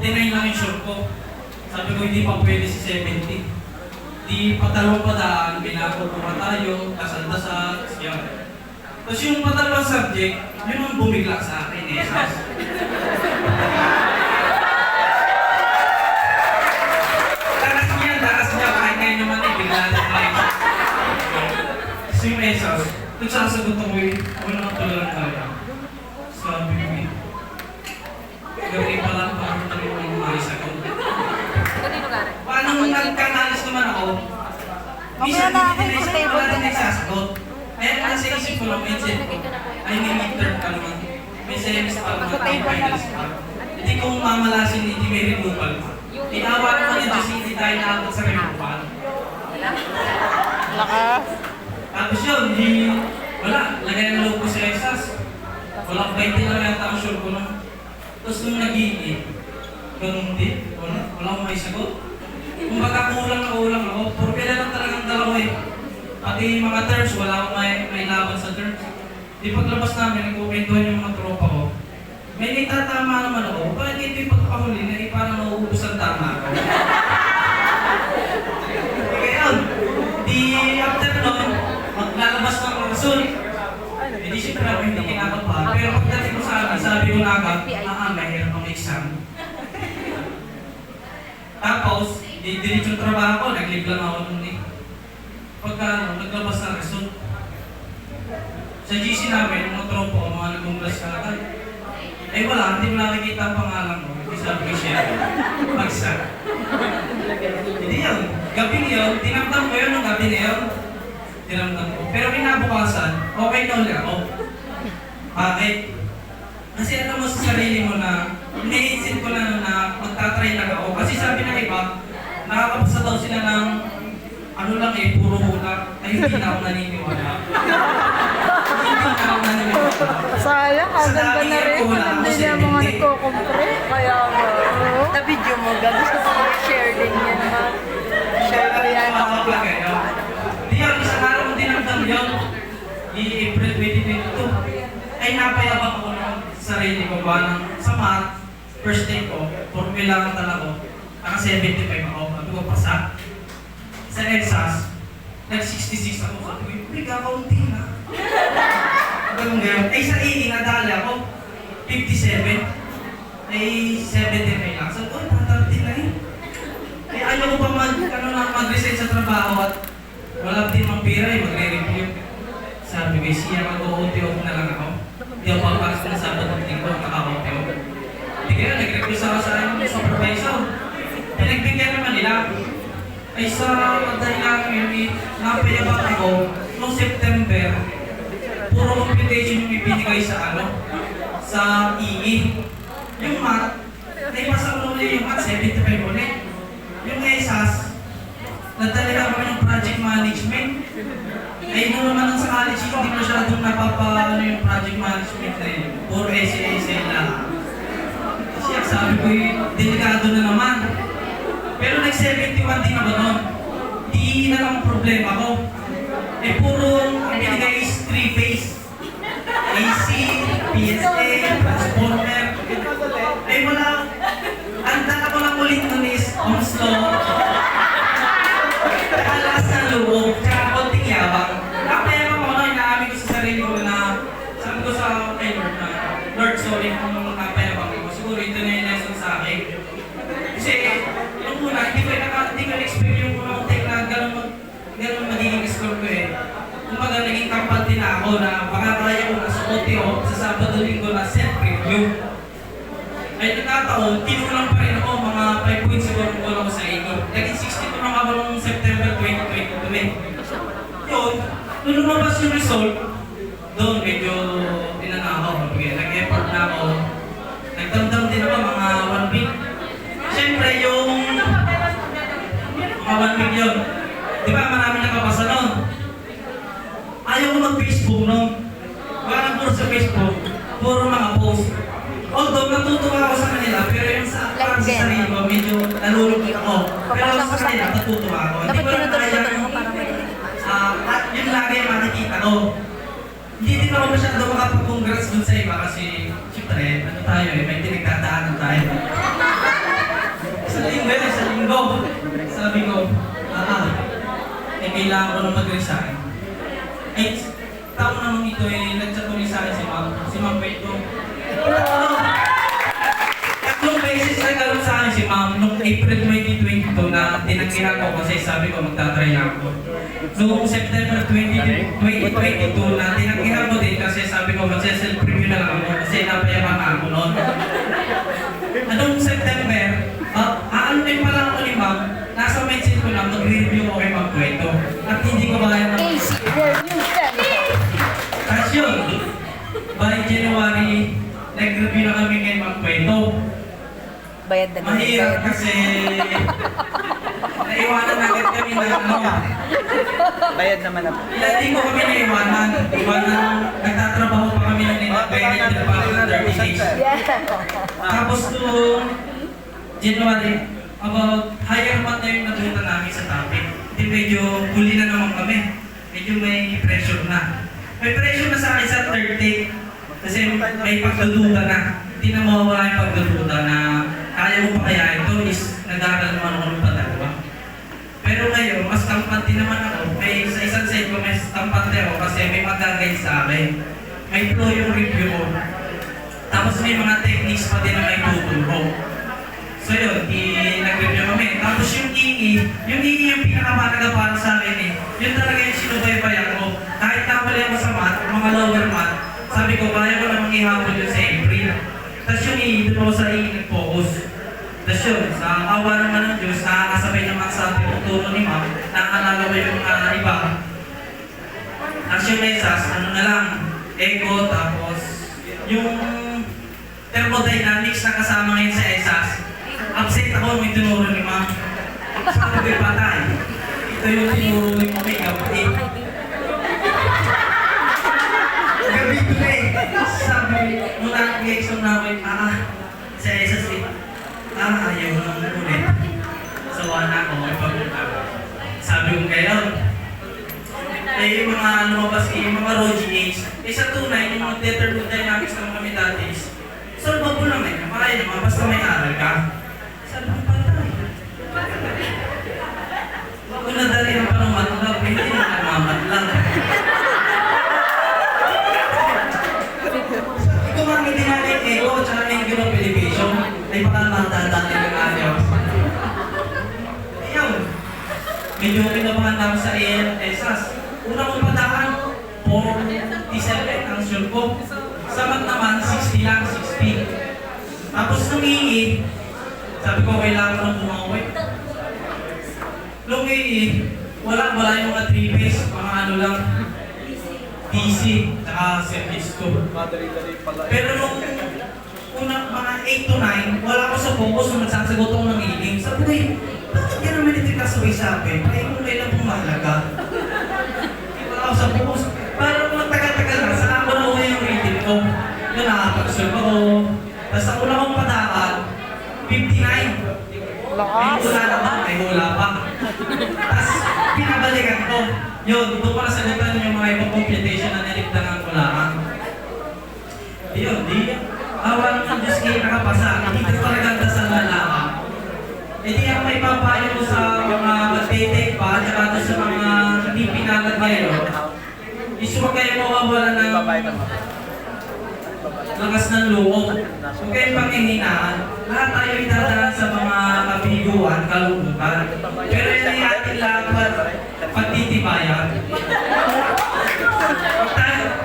59 lang yung short ko. Sabi ko, hindi pa pwede si 70. Di patalong padaan, binago pa tayo, dasal-dasal, siya. Tapos yung patalong subject, yun ang bumigla sa akin eh. Takas niya, kahit ngayon naman eh, bigla na tayo. Kasi yung esas, nagsasagot ako eh, wala ka pala lang tayo. Sabi ko eh, gabi pa lang, parang tayo ang umalis ako. Paano nagkanalis naman ako? Mamaya na ako yung Minsan table wala na na nagsasagot. Kaya nasa isip ko lang, minsan ko, ay may midterm ka naman. May semester pa naman, may finals pa. Hindi kong mamalasin, hindi may removal pa. Inawa naman yung Diyos, hindi tayo naabot sa removal. Lakas. Tapos yun, wala, lagay ng loob ko sa exas. Walang 20 lang yata ang sure ko nun. Tapos nung nag-iinit, ganun din, wala akong may sagot. Kung baka kulang ako, puro pila lang talagang dalawa eh. Pati mga terms, wala akong may laban sa terms. Di paglabas namin, nagkukwentuhan yung mga tropa ko. May nagtatama naman ako, bakit ito yung pagkakahuli na parang nauubos ang tama ako? Kaya yun, di after nun, maglalabas ng rason. Hindi siyempre ako hindi kinakapa. Pero pagdating ko sa akin, sabi ko na agad, mahirap ang exam. Tapos, diretso trabaho ko, nag-leave lang ako nun eh. Pagka naglabas ng result, sa GC namin, mga tropo ko, mga nag-congratulate ka na tayo. Eh wala, hindi mo nakikita ang pangalan ko. Hindi sabi ko siya, magsak. Hindi yun. Gabi yun, tinamdam ko yun ng gabi na yun. Tinamdam ko. Pero kinabukasan, okay na ulit ako. Bakit? Kasi alam mo sa sarili mo na, iniisip ko na magtatry lang ako. Kasi sabi ng iba, nakakapasa daw sila ng ano lang eh, puro hula. Ay, hindi na ako naniniwala. Hindi na ako naniniwala. Sayang, ang ganda na rin. Hindi niya mga nagkukumpre. Kaya na-video mo, gusto ko share din yan, ha? Share ko yan. Di yun, isang araw mo dinamdam yun. I-April 2022. Ay, napayabak ako ng sarili ko ba sa math, first day ko, formula ng tala ko, naka 75 ako, sabi ko pasa. Sa EXAS, nag-66 ako, sabi ko, hindi kakaunti na. Ganun ganyan. Ay, sa EE, nadali ako, 57. Ay, 70 lang. Sabi ko, tatartin na eh. Ay, ayaw ko pa mag-resign sa trabaho at walang din mang pira eh, magre-review. Sabi ko, siya mag-OTO na lang ako. Hindi ako pagpakas ko na Sabado at Linggo, naka-OTO. Hindi kaya, nag-request ako sa akin ng supervisor. Pinagbigyan naman nila. Ay sa dahilan yun, napayabak ako noong September, puro computation yung ibinigay sa sa EE. Yung math, naipasa ko ulit yung math, 75 ulit. Yung ESAS, nadalihan kami ng project management. Ay doon naman sa college, hindi masyadong napapa yung project management na yun. Puro essay lang. Kasi sabi ko delikado na naman. Pero nag-71 din ako noon. Di na lang problema ko. Eh puro ang binigay is 3-phase. AC, PSA, transformer. Eh wala. Ang dala ko lang ulit nun is Ohm's law. Kalakas na loob, tsaka konting yabang. Napayabang ako na inaamin ko sa sarili ko na sabi ko sa kay Lord na, Lord, sorry kung napayabang ko. Siguro ito na yung lesson sa akin. Kasi yung una, hindi ko na-expect yung unang take na gano'n magiging score ko eh. Kumbaga naging kampante na ako na baka kaya ko na sa OTO sa Sabado Linggo na self-review. Ay nagkataon, tinulang pa rin ako, mga 5 points siguro ko lang sa 80. Naging 62 lang ako noong September 2022. Yun, nung lumabas yung result, doon medyo tinanakaw. Nag-effort na ako. Nagdamdam din ako mga 1 week. Siyempre yung mga 1 week yun. Di ba marami nakapasa nun? Ayaw ko mag-Facebook nun. Wala puro sa Facebook, puro mga post. Although natutuwa ako sa kanila, pero yung sa parang sa sarili ko, medyo nalulungkot ako. Pero sa kanila, natutuwa ako. Hindi ko lang kaya at yun lagi yung makikita ko. Hindi din ako masyado makapag-congrats dun sa iba kasi, syempre, ano tayo eh, may pinagdadaanan tayo. kailangan ko na mag-resign. Eh, taon naman ito nag-chat ulit sa akin si Ma'am Peto. Tatlong beses nag-alok sa akin si Ma'am noong April 2022 na tinanggihan ko kasi sabi ko magtatry lang ako. Noong September 2022 na tinanggihan ko din kasi sabi ko mag-self-review na lang ako kasi napayaman na ako noon. Anong September, aanunin pa lang ako ni Ma'am, nasa mindset ko lang mag-review ko kay Ma'am Peto at hindi ko kaya ng... AC Review Center. Tapos yun, by January, nag-review na kami kay Ma'am Peto. Bayad na Mahirap kasi naiwanan agad kami na ano. Bayad naman na po. Hindi ko kami naiwanan. Nagtatrabaho pa kami ng independent pa ng 30 days. Yeah. Tapos noong January, about higher month na yung natuta namin sa topic. Hindi medyo huli na naman kami. Medyo may pressure na. May pressure na sa akin sa third take. Kasi may pagdududa na. Hindi na mawawala yung pagdududa na kaya mo pa kaya ito is nag-aaral naman ako ng padalawa. Pero ngayon, mas kampante naman ako. May, sa isang side ko, may kampante ako kasi may mag-guide sa akin. May flow yung review ko. Tapos may mga techniques pa din na may tuturo. So yun, nag-review kami. Tapos yung EE yung pinakamahalaga para sa akin eh. Yun talaga yung sinubaybayan ko. Kahit nakapali ako sa math, mga lower math, sabi ko, kaya ko namang ihapon yun sa April. Tapos yung EE, doon ako sa EE nag-focus. Tapos yun, sa awa naman ng Diyos, nakakasabay naman sa tinuturo ni Ma'am, nakakalaga mo yung iba. Tapos yung mesas, ano na lang, echo, tapos yung thermodynamics na kasama ngayon sa ESAS, absent ako may tinuro ni Ma'am. Sabi ko'y patay. Ito yung tinuro ni Ma'am, gabi. Gabi ko na eh. Sabi, nung nag-exam na ako, sa ESAS eh. Ayaw nang ulit. Sawa na ako, may pagpunta. Sabi ko kayo, yung mga lumabas yung mga Rogi sa tunay, yung mga thermodynamics ng kami dati is, solvable lang eh. Makaya naman, basta may aral ka. Sabi ko patay. Kung nadali ng parang matlab, hindi naman nagmamatlab. Sabi ko mga hindi natin echo, tsaka may gano'ng elevation, ay baka matadali ng ayos. Ayun. Medyo kinabahan namin sa ESAS. Una kong pataan, 47 ang sure ko. Sa math naman, 60 lang, 60. Tapos nung EE, sabi ko kailangan ko bumawi. Nung EE, wala yung mga 3 base, mga ano lang, DC, tsaka service ko. Pero nung unang mga 8 to 9, wala ko sa focus nung nagsasagot ako ng EE. Sabi ko bakit yan naman ito kasabay sa akin? Ay, kung kailan pong mahalaga. Ako sa focus, parang matagal-tagal na, saan ako na yung rating ko. Yun, nakapag-serve ako. Tapos ang una kong pataan, 59. May hula naman, may hula pa. Tapos pinabalikan ko. Yun, doon ko nasagutan yung mga ibang computation na niligtangan ko lang. Yun, awan ng Diyos kayo nakapasa. Hindi ko talaga dasal na lang. Hindi ako may papayo ko sa mga mag-take pa, at sa mga hindi pinagad ngayon. Is huwag kayo mawawala ng lakas ng loob. Huwag kayong panghihinaan. Lahat tayo itadaan sa mga kabiguan, kalungkutan. Pero yun ay ating lahat pagtitibayan.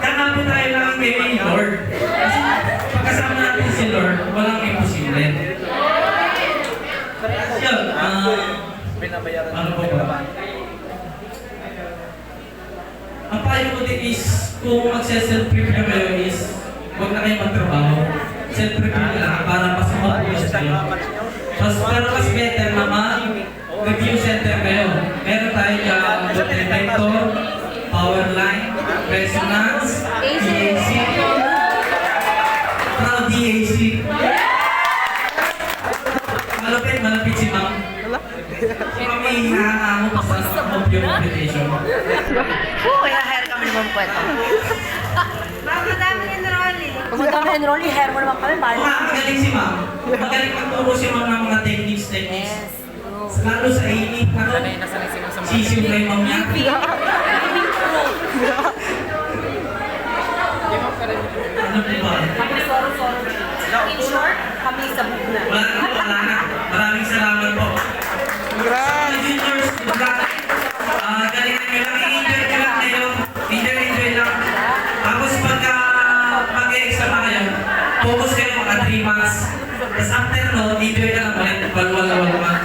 Kakapit tayo lang kay Lord. Kasi pagkasama natin si Lord, walang imposible. Yun, ano po ba? Ang payo ko din is, kung mag-self-prepare kayo is, huwag na kayo magtrabaho. Self-prepare lang para mas makapulis kayo. Pero mas better na mag-review center kayo. Meron tayo dyan, detector, power line, resonance, DAC, DAC. Malapit si Ma'am. Si Ma'am may hinahango pa sa computation. Kaya-hire kami naman po ito. Madami enrolli. Kung madami enroll, i-hire mo naman kami. Mahal. Magaling si Ma'am. Magaling magturo si Ma'am ng mga techniques. Yes. Lalo sa init na to. Sanay na sanay sila sa mga Sisiw kay Ma'am Yaki. Ano po ba? In short, kami sa bugna. Wala na po, wala na. Maraming salamat po. Congrats! Juniors, good luck. Galingan nyo lang, i-enjoy nyo lang kayo. Enjoy lang. Tapos pagka mag-e-exam na kayo, focus kayo mga 3 months. Tapos after no, enjoy na lang ulit. Walwal.